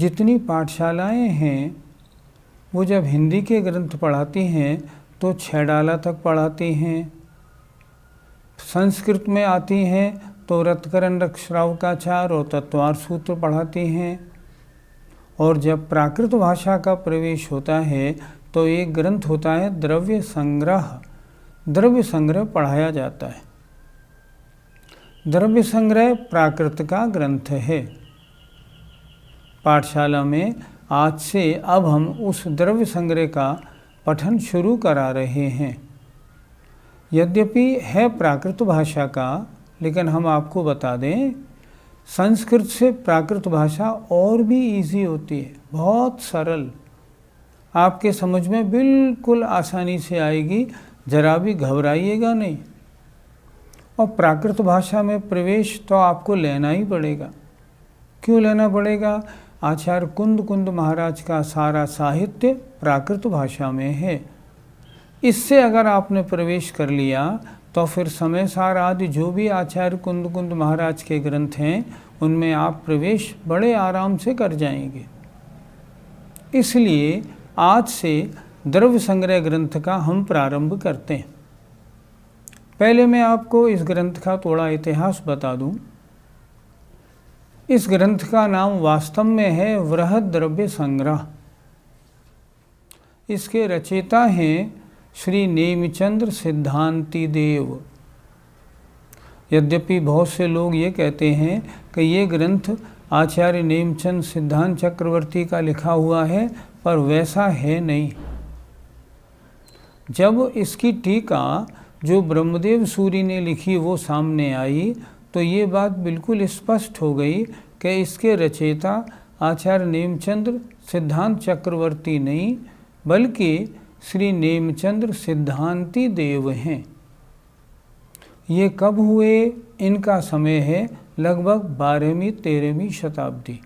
जितनी पाठशालाएं हैं वो जब हिंदी के ग्रंथ पढ़ाती हैं तो 6 डाला तक पढ़ाती हैं, संस्कृत में आती हैं तो रत्करण रक्षरावकाचार और तत्वार सूत्र पढ़ाती हैं, और जब प्राकृत भाषा का प्रवेश होता है तो एक ग्रंथ होता है द्रव्य संग्रह। द्रव्य संग्रह पढ़ाया जाता है। द्रव्य संग्रह प्राकृत का ग्रंथ है। पाठशाला में आज से अब हम उस द्रव्य संग्रह का पठन शुरू करा रहे हैं। यद्यपि है प्राकृत भाषा का, लेकिन हम आपको बता दें संस्कृत से प्राकृत भाषा और भी इजी होती है, बहुत सरल, आपके समझ में बिल्कुल आसानी से आएगी, जरा भी घबराइएगा नहीं। और प्राकृत भाषा में प्रवेश तो आपको लेना ही पड़ेगा। क्यों लेना पड़ेगा? आचार्य कुंद महाराज का सारा साहित्य प्राकृत भाषा में है। इससे अगर आपने प्रवेश कर लिया तो फिर समय सार आदि जो भी आचार्य कुंद महाराज के ग्रंथ हैं उनमें आप प्रवेश बड़े आराम से कर जाएंगे। इसलिए आज से द्रव्य संग्रह ग्रंथ का हम प्रारंभ करते हैं। पहले मैं आपको इस ग्रंथ का थोड़ा इतिहास बता दूं। इस ग्रंथ का नाम वास्तव में है वृहद द्रव्य संग्रह। इसके रचयिता हैं श्री नेमिचंद्र सिद्धांति देव। यद्यपि बहुत से लोग ये कहते हैं कि ये ग्रंथ आचार्य नेमचंद सिद्धांत चक्रवर्ती का लिखा हुआ है, पर वैसा है नहीं। जब इसकी टीका जो ब्रह्मदेव सूरी ने लिखी वो सामने आई तो ये बात बिल्कुल स्पष्ट हो गई कि इसके रचयिता आचार्य नेमचंद्र सिद्धांत चक्रवर्ती नहीं बल्कि श्री नेमचंद्र सिद्धांति देव हैं। ये कब हुए? इनका समय है लगभग 12वीं-13वीं शताब्दी।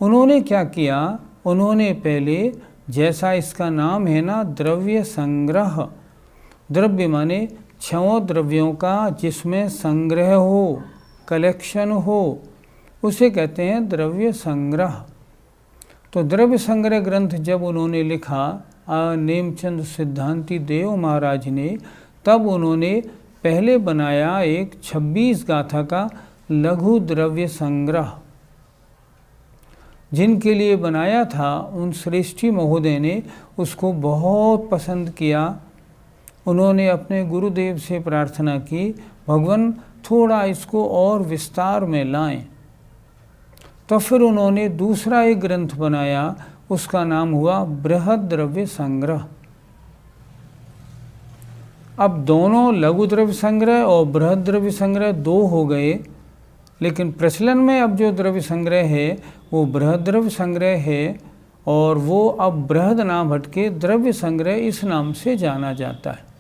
उन्होंने क्या किया? उन्होंने पहले, जैसा इसका नाम है ना, द्रव्य संग्रह, द्रव्य माने 6 द्रव्यों का जिसमें संग्रह हो, कलेक्शन हो, उसे कहते हैं द्रव्य संग्रह। तो द्रव्य संग्रह ग्रंथ जब उन्होंने लिखा नेमचंद सिद्धांति देव महाराज ने, तब उन्होंने पहले बनाया एक 26 गाथा का लघु द्रव्य संग्रह। जिनके लिए बनाया था उन श्रेष्ठी महोदय ने उसको बहुत पसंद किया। उन्होंने अपने गुरुदेव से प्रार्थना की, भगवान थोड़ा इसको और विस्तार में लाएं। तो फिर उन्होंने दूसरा एक ग्रंथ बनाया, उसका नाम हुआ बृहद द्रव्य संग्रह। अब दोनों लघु द्रव्य संग्रह और बृहद द्रव्य संग्रह 2 हो गए, लेकिन प्रचलन में अब जो द्रव्य संग्रह है वो बृहद द्रव्य संग्रह है, और वो अब बृहद नाम हटके द्रव्य संग्रह इस नाम से जाना जाता है।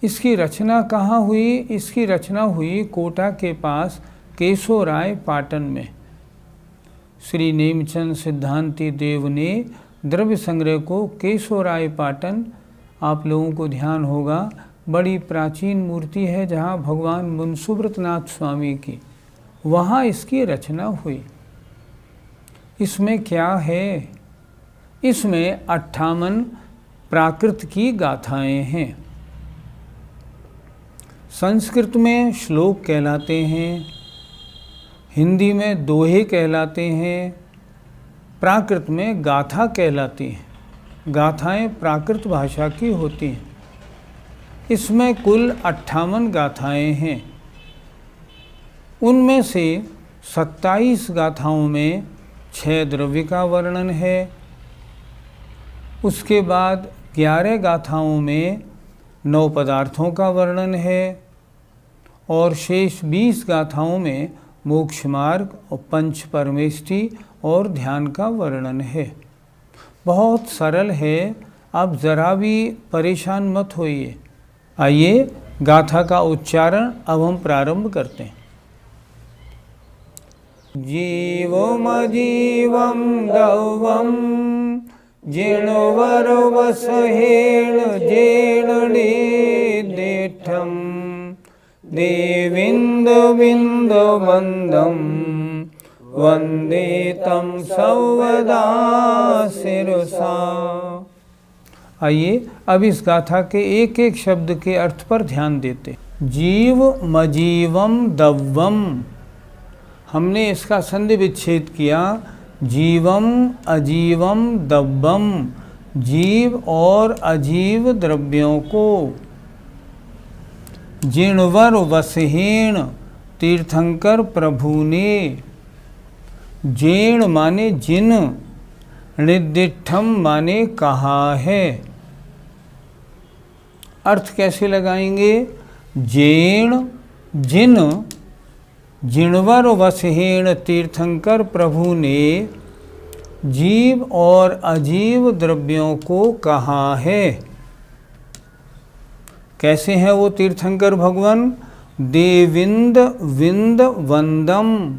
इसकी रचना कहाँ हुई? इसकी रचना हुई कोटा के पास केशोराय पाटन में। श्री नेमचंद सिद्धांति देव ने द्रव्य संग्रह को केशोराय पाटन, आप लोगों को ध्यान होगा, बड़ी प्राचीन मूर्ति है जहाँ भगवान मुनसुब्रतनाथ स्वामी की, वहाँ इसकी रचना हुई। इसमें क्या है? इसमें 58 प्राकृत की गाथाएं हैं। संस्कृत में श्लोक कहलाते हैं, हिंदी में दोहे कहलाते हैं, प्राकृत में गाथा कहलाती हैं। गाथाएं प्राकृत भाषा की होती हैं। इसमें कुल 58 गाथाएं हैं। उनमें से 27 गाथाओं में 6 द्रव्य का वर्णन है। उसके बाद 11 गाथाओं में 9 पदार्थों का वर्णन है, और शेष 20 गाथाओं में मोक्ष मार्ग और पंच परमेष्टि और ध्यान का वर्णन है। बहुत सरल है, आप ज़रा भी परेशान मत होइए। आइए गाथा का उच्चारण अब हम प्रारंभ करते हैं। जीवमजीवं दौवं जिणवरवसहेण जेणनेदेठं देविन्दविन्दवन्दं वंदे तं सर्वदा शिरसा। आइए अब इस गाथा के एक एक शब्द के अर्थ पर ध्यान देते। जीव मजीवम दव्वम, हमने इसका संधि विच्छेद किया। जीवम अजीवम दव्वम, जीव और अजीव द्रव्यों को। जिणवर वसहीण, तीर्थंकर प्रभु ने। जेण माने जिन, निर्दिष्टम माने कहा है। अर्थ कैसे लगाएंगे? जेण जिन, जिणवर वसहीण तीर्थंकर प्रभु ने जीव और अजीव द्रव्यों को कहा है। कैसे हैं वो तीर्थंकर भगवान? देविंद विंद वंदम,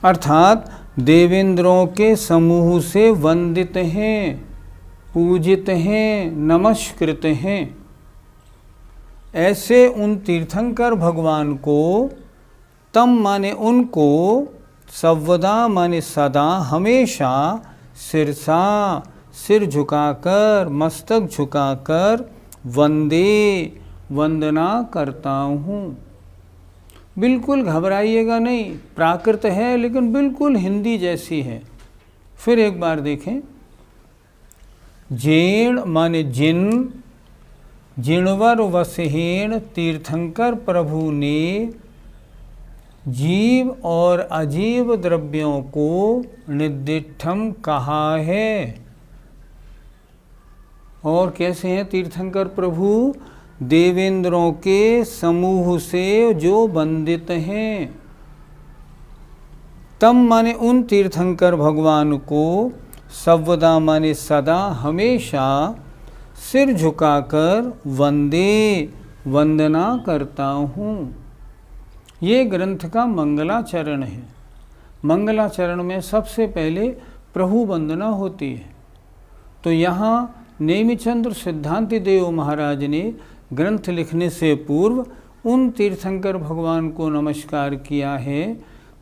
अर्थात देवेंद्रों के समूह से वंदित हैं, पूजित हैं, नमस्कृत हैं। ऐसे उन तीर्थंकर भगवान को, तम माने उनको, सर्वदा माने सदा, हमेशा, सिरसा सिर झुकाकर, मस्तक झुकाकर, वंदे वंदना करता हूँ। बिल्कुल घबराइएगा नहीं, प्राकृत है लेकिन बिल्कुल हिंदी जैसी है। फिर एक बार देखें। जेण माने जिन, जिणवर वसहीण तीर्थंकर प्रभु ने जीव और अजीव द्रव्यों को निर्दिष्टम कहा है। और कैसे हैं तीर्थंकर प्रभु? देवेंद्रों के समूह से जो वंदित हैं। तम माने उन तीर्थंकर भगवान को, सर्वदा माने सदा, हमेशा, सिर झुकाकर, वंदे वंदना करता हूँ। ये ग्रंथ का मंगलाचरण है। मंगलाचरण में सबसे पहले प्रभु वंदना होती है। तो यहाँ नेमिचंद्र सिद्धांति देव महाराज ने ग्रंथ लिखने से पूर्व उन तीर्थंकर भगवान को नमस्कार किया है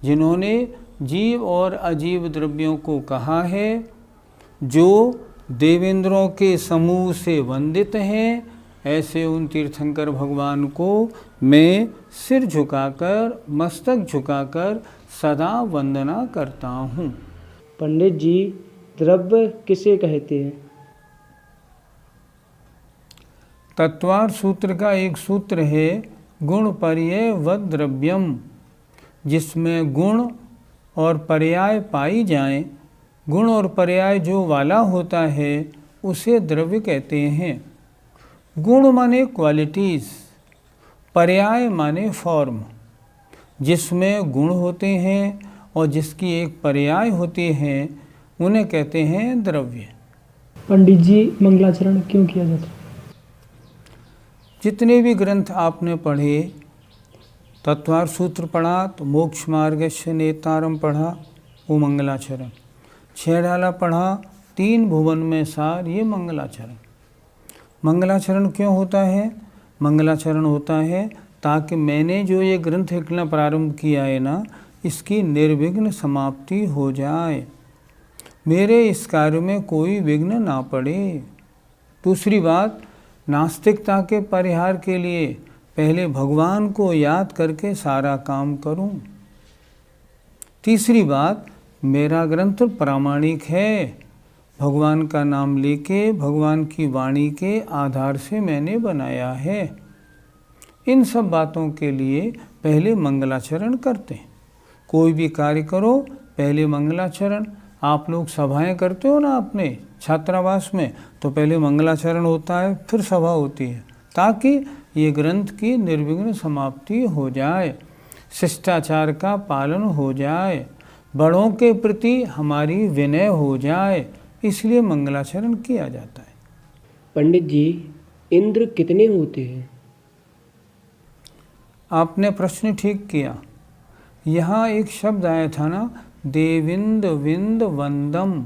जिन्होंने जीव और अजीव द्रव्यों को कहा है, जो देवेंद्रों के समूह से वंदित हैं। ऐसे उन तीर्थंकर भगवान को मैं सिर झुकाकर, मस्तक झुकाकर सदा वंदना करता हूँ। पंडित जी, द्रव्य किसे कहते हैं? तत्वार सूत्र का एक सूत्र है गुण पर्याय व द्रव्यम, जिसमें गुण और पर्याय पाई जाएं। गुण और पर्याय जो वाला होता है उसे द्रव्य कहते हैं। गुण माने क्वालिटीज़, पर्याय माने फॉर्म। जिसमें गुण होते हैं और जिसकी एक पर्याय होती है उन्हें कहते हैं द्रव्य। पंडित जी, मंगलाचरण क्यों किया जाता है? जितने भी ग्रंथ आपने पढ़े, तत्वार सूत्र पढ़ा तो मोक्ष मार्गस्य नेतारम पढ़ा, वो मंगलाचरण। छेड़ाला पढ़ा, तीन भुवन में सार, ये मंगलाचरण। मंगलाचरण क्यों होता है? मंगलाचरण होता है ताकि मैंने जो ये ग्रंथ लिखना प्रारंभ किया है ना, इसकी निर्विघ्न समाप्ति हो जाए, मेरे इस कार्य में कोई विघ्न ना पड़े। दूसरी बात, नास्तिकता के परिहार के लिए पहले भगवान को याद करके सारा काम करूं। तीसरी बात, मेरा ग्रंथ प्रामाणिक है, भगवान का नाम लेके, भगवान की वाणी के आधार से मैंने बनाया है। इन सब बातों के लिए पहले मंगलाचरण करते हैं। कोई भी कार्य करो पहले मंगलाचरण। आप लोग सभाएं करते हो ना अपने छात्रावास में, तो पहले मंगलाचरण होता है, फिर सभा होती है, ताकि ये ग्रंथ की निर्विघ्न समाप्ति हो जाए, शिष्टाचार का पालन हो जाए, बड़ों के प्रति हमारी विनय हो जाए, इसलिए मंगलाचरण किया जाता है। पंडित जी, इंद्र कितने होते हैं? आपने प्रश्न ठीक किया। यहाँ एक शब्द आया था ना, देविंद विंद वंदम,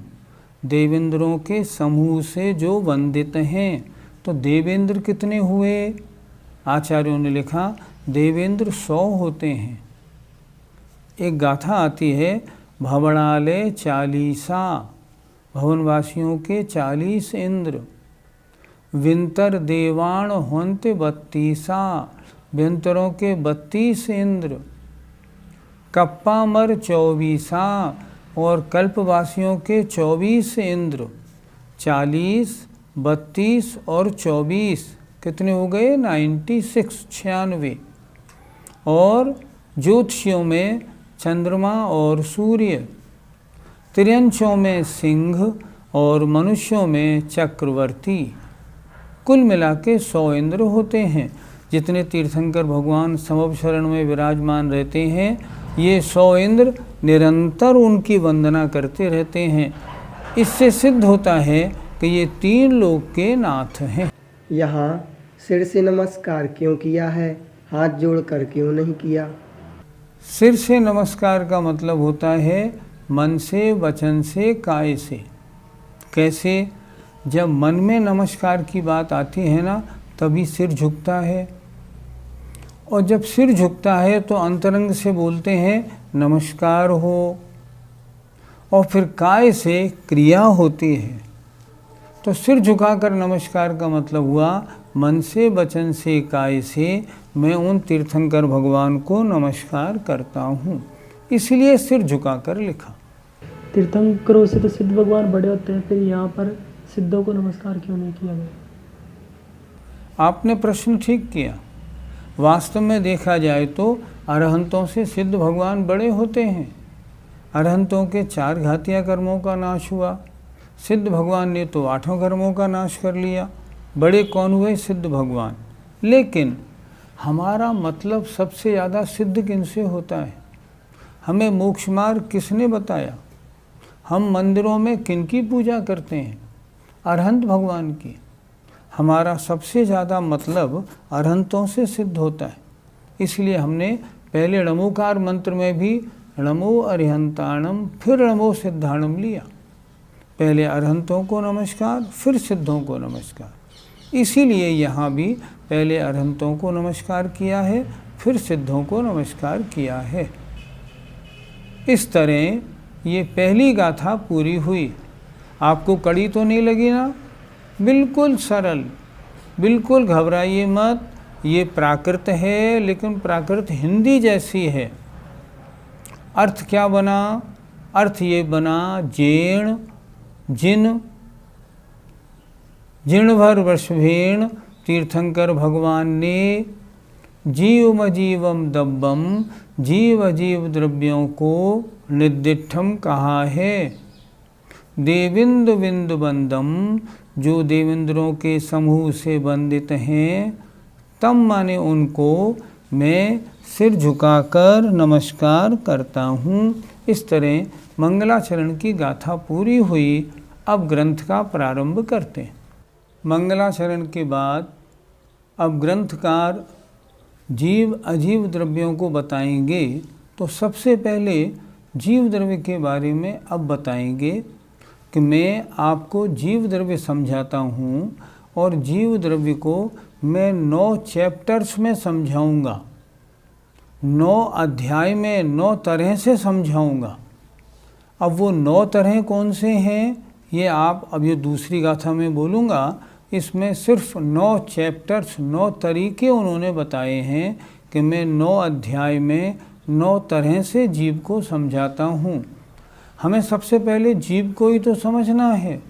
देवेंद्रों के समूह से जो वंदित हैं। तो देवेंद्र कितने हुए? आचार्यों ने लिखा देवेंद्र 100 होते हैं। एक गाथा आती है, भवनाले 40, भवनवासियों के 40 इंद्र, विंतर देवाण होंते 32, विंतरों के 32 इंद्र, कप्पामर 24, और कल्पवासियों के 24 इंद्र। 40, 32 और 24 कितने हो गए? 96। और ज्योतिषियों में चंद्रमा और सूर्य, तिर्यंचों में सिंह और मनुष्यों में चक्रवर्ती। कुल मिला के 100 इंद्र होते हैं। जितने तीर्थंकर भगवान समव शरण में विराजमान रहते हैं, ये 100 इंद्र निरंतर उनकी वंदना करते रहते हैं। इससे सिद्ध होता है कि ये 3 लोक के नाथ हैं। यहाँ सिर से नमस्कार क्यों किया है, हाथ जोड़कर क्यों नहीं किया? सिर से नमस्कार का मतलब होता है मन से, वचन से, काय से। कैसे? जब मन में नमस्कार की बात आती है ना, तभी सिर झुकता है, और जब सिर झुकता है तो अंतरंग से बोलते हैं नमस्कार हो, और फिर काय से क्रिया होती है। तो सिर झुकाकर नमस्कार का मतलब हुआ मन से, वचन से, काय से मैं उन तीर्थंकर भगवान को नमस्कार करता हूँ, इसलिए सिर झुकाकर लिखा। तीर्थंकरों से तो सिद्ध भगवान बड़े होते हैं, फिर यहाँ पर सिद्धों को नमस्कार क्यों नहीं किया गया? आपने प्रश्न ठीक किया। वास्तव में देखा जाए तो अरहंतों से सिद्ध भगवान बड़े होते हैं। अरहंतों के 4 घातिया कर्मों का नाश हुआ, सिद्ध भगवान ने तो 8 कर्मों का नाश कर लिया। बड़े कौन हुए? सिद्ध भगवान। लेकिन हमारा मतलब सबसे ज़्यादा सिद्ध किनसे होता है? हमें मोक्ष मार्ग किसने बताया? हम मंदिरों में किनकी पूजा करते हैं? अरहंत भगवान की। हमारा सबसे ज़्यादा मतलब अरहंतों से सिद्ध होता है। इसलिए हमने पहले नमोकार मंत्र में भी नमो अरिहंताणम फिर नमो सिद्धाणम लिया। पहले अरहंतों को नमस्कार, फिर सिद्धों को नमस्कार। इसीलिए यहाँ भी पहले अरहंतों को नमस्कार किया है, फिर सिद्धों को नमस्कार किया है। इस तरह ये पहली गाथा पूरी हुई। आपको कड़ी तो नहीं लगी ना? बिल्कुल सरल, बिल्कुल घबराइए मत। ये प्राकृत है, लेकिन प्राकृत हिंदी जैसी है। अर्थ क्या बना? अर्थ ये बना जेण, जिन, जिणभर वृषभेण तीर्थंकर भगवान ने जीवमजीवम दब्बम, जीव अजीव द्रव्यों को निर्दिष्टम कहा है। देविंद्र बिंदु बंदम, जो देवेंद्रों के समूह से बंदित हैं, तम माने उनको मैं सिर झुकाकर नमस्कार करता हूँ। इस तरह मंगलाचरण की गाथा पूरी हुई। अब ग्रंथ का प्रारंभ करते हैं। मंगलाचरण के बाद अब ग्रंथकार जीव अजीव द्रव्यों को बताएंगे। तो सबसे पहले जीव द्रव्य के बारे में अब बताएंगे कि मैं आपको जीव द्रव्य समझाता हूँ, और जीव द्रव्य को मैं 9 चैप्टर्स में समझाऊँगा, 9 अध्याय में 9 तरह से समझाऊँगा। अब वो 9 तरह कौन से हैं, ये आप अब ये दूसरी गाथा में बोलूँगा। इसमें सिर्फ 9 चैप्टर्स, 9 तरीके उन्होंने बताए हैं कि मैं 9 अध्याय में 9 तरह से जीव को समझाता हूँ। हमें सबसे पहले जीव को ही तो समझना है,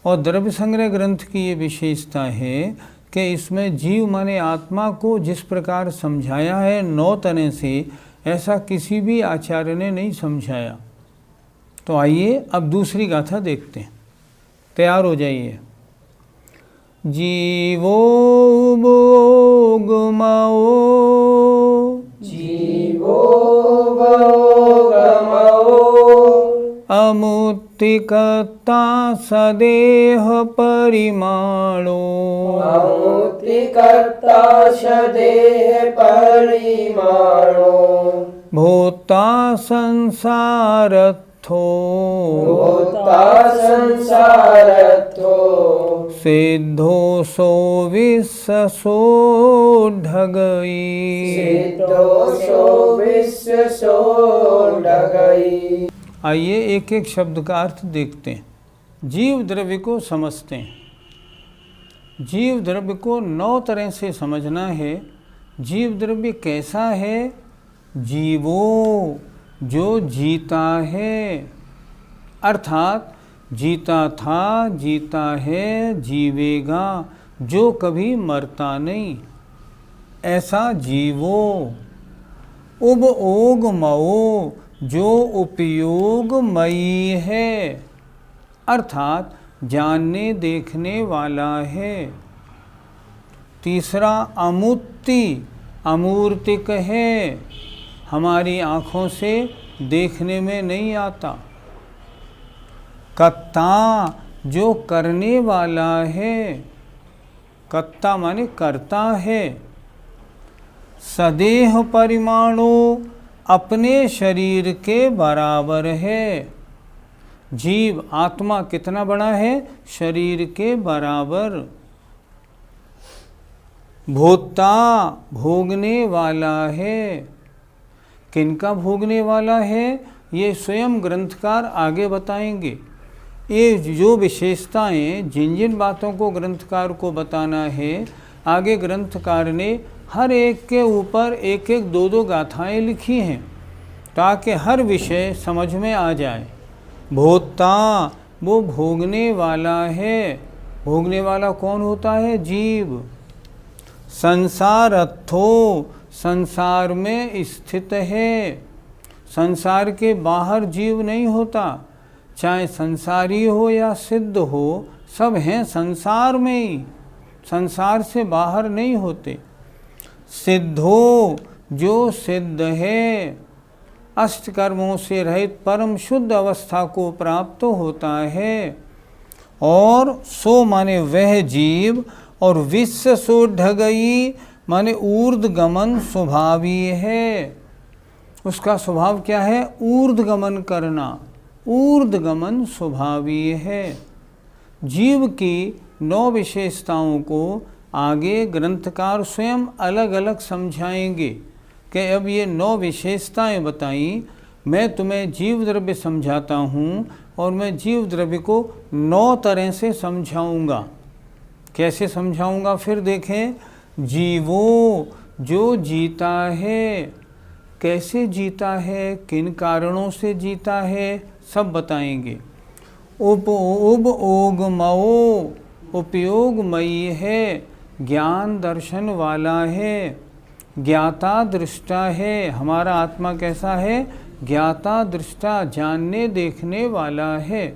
और द्रव्य संग्रह ग्रंथ की ये विशेषता है कि इसमें जीव माने आत्मा को जिस प्रकार समझाया है 9 तरह से, ऐसा किसी भी आचार्य ने नहीं समझाया। तो आइए अब दूसरी गाथा देखते हैं। तैयार हो जाइए। जीवो भोगमओ, जीवो भोगमओ, अमुत्तिकता सदेह परिमाणो, अमुत्तिकता सदेह परिमाणो, भूता संसारत्थो, भूता संसारत्थो, सिद्धो सो विश्व सो ढगई। आइए एक एक शब्द का अर्थ देखते हैं। जीव द्रव्य को समझते हैं। जीव द्रव्य को 9 तरह से समझना है। जीव द्रव्य कैसा है? जीवो, जो जीता है, अर्थात जीता था, जीता है, जीवेगा, जो कभी मरता नहीं, ऐसा जीवो। उब ओग मओ, जो उपयोगमयी है, अर्थात जानने देखने वाला है। तीसरा अमूर्ति, अमूर्तिक है, हमारी आँखों से देखने में नहीं आता। कत्ता, जो करने वाला है, कत्ता माने करता है। सदेह परिमाणो, अपने शरीर के बराबर है। जीव आत्मा कितना बड़ा है? शरीर के बराबर। भोक्ता, भोगने वाला है। किनका भोगने वाला है? ये स्वयं ग्रंथकार आगे बताएंगे। ये जो विशेषताएं, जिन जिन बातों को ग्रंथकार को बताना है, आगे ग्रंथकार ने हर एक के ऊपर एक एक 2-2 गाथाएं लिखी हैं, ताकि हर विषय समझ में आ जाए। भोक्ता, वो भोगने वाला है। भोगने वाला कौन होता है? जीव। संसारस्थो, संसार में स्थित है। संसार के बाहर जीव नहीं होता, चाहे संसारी हो या सिद्ध हो, सब हैं संसार में ही, संसार से बाहर नहीं होते। सिद्धो, जो सिद्ध है, अष्टकर्मों से रहित परम शुद्ध अवस्था को प्राप्त होता है। और सो माने वह जीव, और विश्व सो ढगई माने ऊर्ध्वगमन स्वभावी है। उसका स्वभाव क्या है? ऊर्ध्वगमन करना, ऊर्ध्वगमन स्वभावी है। जीव की 9 विशेषताओं को आगे ग्रंथकार स्वयं अलग अलग समझाएंगे कि अब ये 9 विशेषताएं बताई, मैं तुम्हें जीव द्रव्य समझाता हूँ और मैं जीव द्रव्य को 9 तरह से समझाऊँगा। कैसे समझाऊँगा? फिर देखें। जीवो, जो जीता है, कैसे जीता है, किन कारणों से जीता है, सब बताएंगे। उप ओग मओ, उपयोगमयी है, ज्ञान दर्शन वाला है। ज्ञाता दृष्टा है, हमारा आत्मा कैसा है? ज्ञाता दृष्टा, जानने देखने वाला है।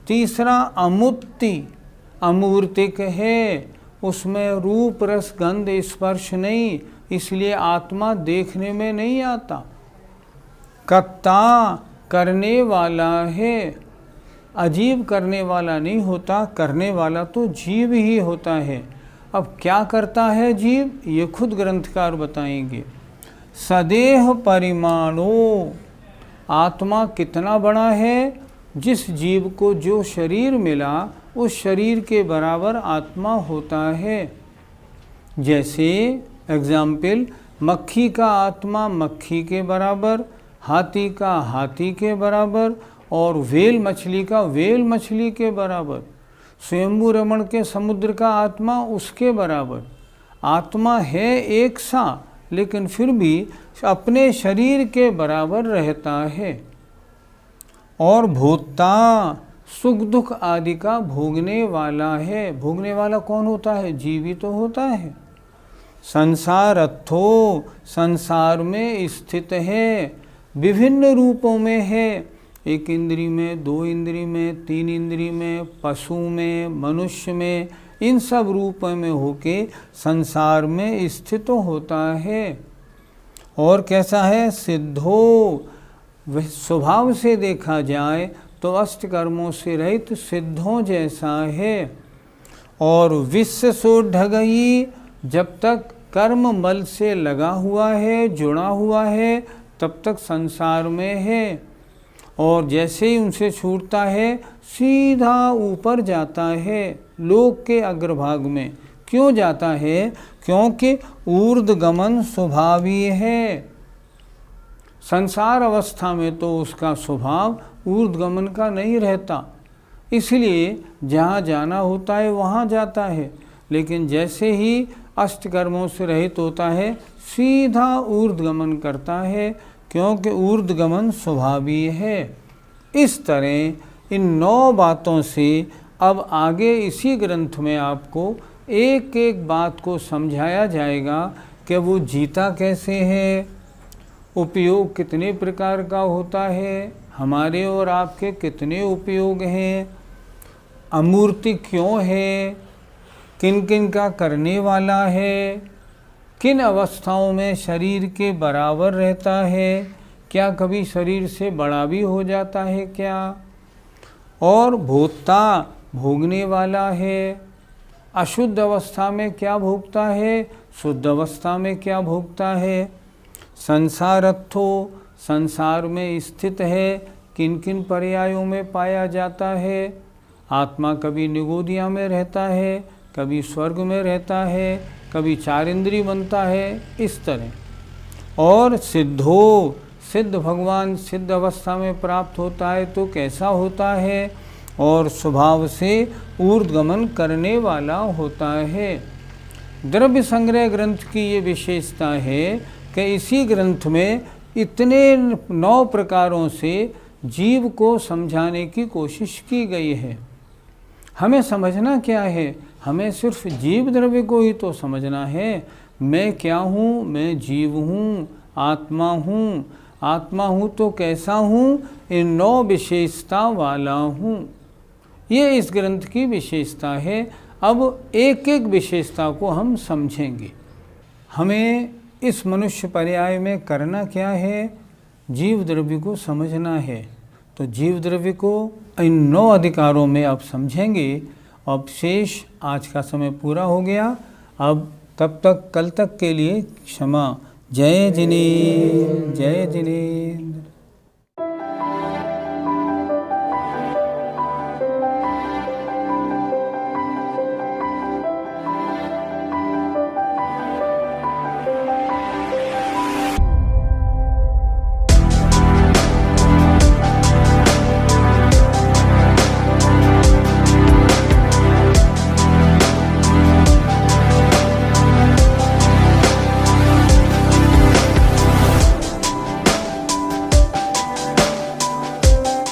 तीसरा अमूर्ति, अमूर्तिक है, उसमें रूप रस गंध स्पर्श नहीं, इसलिए आत्मा देखने में नहीं आता। कर्ता, करने वाला है, अजीब करने वाला नहीं होता, करने वाला तो जीव ही होता है। अब क्या करता है जीव, ये खुद ग्रंथकार बताएंगे। सदेह परिमाणो, आत्मा कितना बड़ा है? जिस जीव को जो शरीर मिला, उस शरीर के बराबर आत्मा होता है। जैसे एग्जाम्पल, मक्खी का आत्मा मक्खी के बराबर, हाथी का हाथी के बराबर, और व्हेल मछली का व्हेल मछली के बराबर, स्वयंभू रमण के समुद्र का आत्मा उसके बराबर। आत्मा है एक सा, लेकिन फिर भी अपने शरीर के बराबर रहता है। और भोक्ता, सुख दुख आदि का भोगने वाला है। भोगने वाला कौन होता है? जीवी तो होता है। संसारस्थो, संसार में स्थित है, विभिन्न रूपों में है। 1 इंद्री में, 2 इंद्री में, 3 इंद्री में, पशु में, मनुष्य में, इन सब रूपों में होके संसार में स्थित होता है। और कैसा है? सिद्धो, वह स्वभाव से देखा जाए तो अष्टकर्मों से रहित सिद्धों जैसा है। और विश्व सो ढगई, जब तक कर्म मल से लगा हुआ है, जुड़ा हुआ है, तब तक संसार में है। और जैसे ही उनसे छूटता है, सीधा ऊपर जाता है, लोक के अग्रभाग में क्यों जाता है? क्योंकि ऊर्ध्वगमन स्वभावी है। संसार अवस्था में तो उसका स्वभाव ऊर्ध्वगमन का नहीं रहता, इसलिए जहाँ जाना होता है वहाँ जाता है। लेकिन जैसे ही अष्टकर्मों से रहित होता है सीधा ऊर्ध्वगमन करता है, क्योंकि ऊर्ध्वगमन स्वभावी है। इस तरह इन 9 बातों से अब आगे इसी ग्रंथ में आपको एक एक बात को समझाया जाएगा कि वो जीता कैसे है, उपयोग कितने प्रकार का होता है, हमारे और आपके कितने उपयोग हैं, अमूर्ति क्यों है, किन किन का करने वाला है, किन अवस्थाओं में शरीर के बराबर रहता है, क्या कभी शरीर से बड़ा भी हो जाता है क्या, और भोक्ता भोगने वाला है, अशुद्ध अवस्था में क्या भोगता है, शुद्ध अवस्था में क्या भोगता है, संसारत्थो संसार में स्थित है, किन किन पर्यायों में पाया जाता है, आत्मा कभी निगोदिया में रहता है, कभी स्वर्ग में रहता है, कभी 4 इंद्रिय बनता है, इस तरह। और सिद्धो सिद्ध भगवान सिद्ध अवस्था में प्राप्त होता है तो कैसा होता है, और स्वभाव से ऊर्ध्वगमन करने वाला होता है। द्रव्य संग्रह ग्रंथ की ये विशेषता है कि इसी ग्रंथ में इतने 9 प्रकारों से जीव को समझाने की कोशिश की गई है। हमें समझना क्या है? हमें सिर्फ जीव द्रव्य को ही तो समझना है। मैं क्या हूँ? मैं जीव हूँ, आत्मा हूँ। आत्मा हूँ तो कैसा हूँ? इन 9 विशेषता वाला हूँ। ये इस ग्रंथ की विशेषता है। अब एक एक विशेषता को हम समझेंगे। हमें इस मनुष्य पर्याय में करना क्या है? जीव द्रव्य को समझना है। तो जीव द्रव्य को इन 9 अधिकारों में अब समझेंगे। अब शेष आज का समय पूरा हो गया। अब तब तक कल तक के लिए क्षमा। जय जिनेन्द्र, जय जिनेन्द्र।